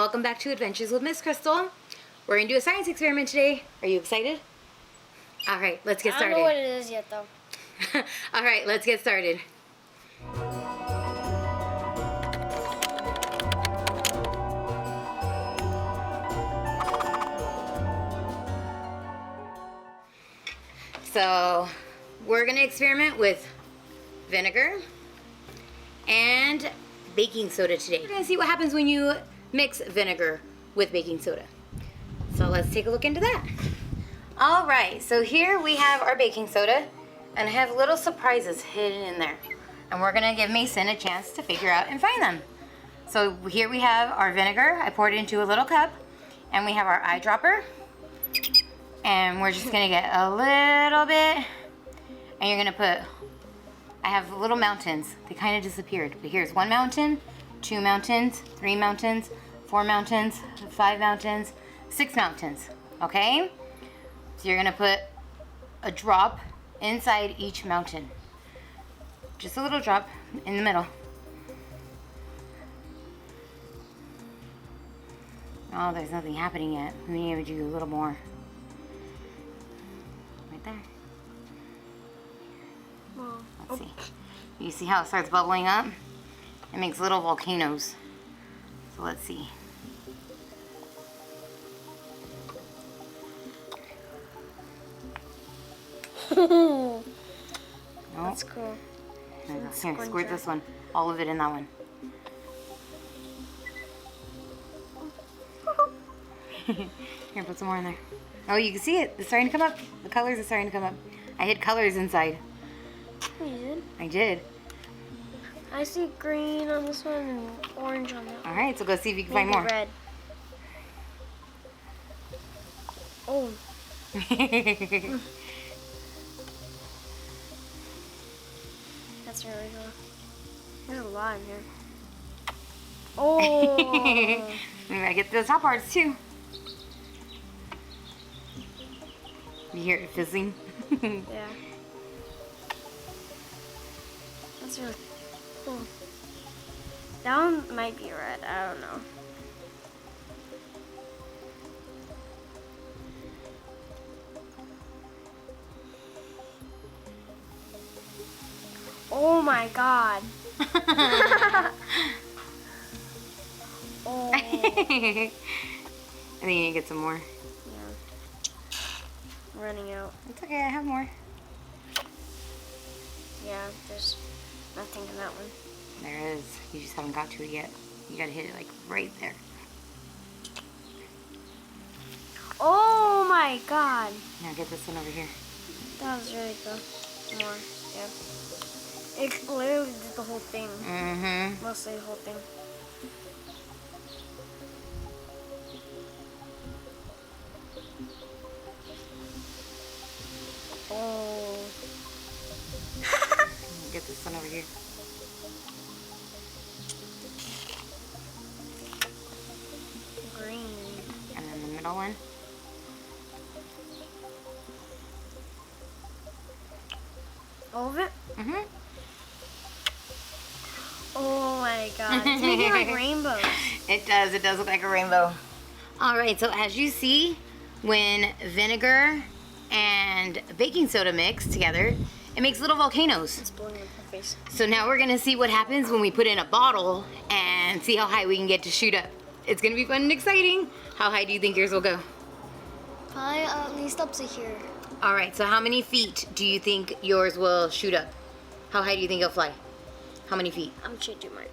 welcome back to Adventures with Miss Crystal. We're gonna do a science experiment today. Are you excited? All right, let's get started. I don't know what it is yet though. All right, let's get started. So we're gonna experiment with vinegar and baking soda today. We're gonna see what happens when you mix vinegar with baking soda. So let's take a look into that. All right, so here we have our baking soda, and I have little surprises hidden in there. And we're gonna give Mason a chance to figure out and find them. So here we have our vinegar. I poured it into a little cup, and we have our eyedropper. And we're just gonna get a little bit, and you're gonna put, I have little mountains. They kind of disappeared, but here's 1 mountain, 2 mountains, 3 mountains, 4 mountains, 5 mountains, 6 mountains, okay? So you're gonna put a drop inside each mountain. Just a little drop in the middle. Oh, there's nothing happening yet. We need to do a little more. Right there. Well, Let's see. You see how it starts bubbling up? It makes little volcanoes. So let's see. oh. Nope. That's cool. Here, squirt this one. All of it in that one. Here, put some more in there. Oh, you can see it. It's starting to come up. The colors are starting to come up. I hid colors inside. You did? I did. I see green on this one and orange on that one. All right, so go see if you can find Maybe more. red. Oh. That's really cool. There's a lot in here. Oh. Maybe I get the top parts too. You hear it fizzing? Yeah. That's really cool. That one might be red. I don't know. Oh my god. Oh. I think you need to get some more. Yeah. I'm running out. It's okay, I have more. Yeah, there's nothing in that one. There is. You just haven't got to it yet. You gotta hit it like right there. Oh my god. Now get this one over here. That was really good. More. Yeah. It literally did the whole thing. Mm-hmm. Mostly the whole thing. Oh. Get this one over here. Green. And then the middle one. All of it? Mm-hmm. Oh my god. It's making like rainbows. It does look like a rainbow. All right, so as you see, when vinegar and baking soda mix together, it makes little volcanoes. It's blowing up my face. So now we're gonna see what happens when we put in a bottle and see how high we can get to shoot up. It's gonna be fun and exciting. How high do you think yours will go? Probably at least up to here. All right, so how many feet do you think yours will shoot up? How high do you think it'll fly? How many feet? I'm changing mine.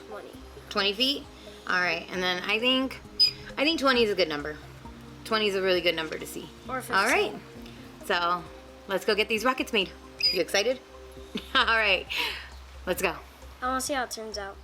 20. 20 feet? All right, and then I think 20 is a good number. 20 is a really good number to see. Or 15. All right, so let's go get these rockets made. You excited? All right, let's go. I want to see how it turns out.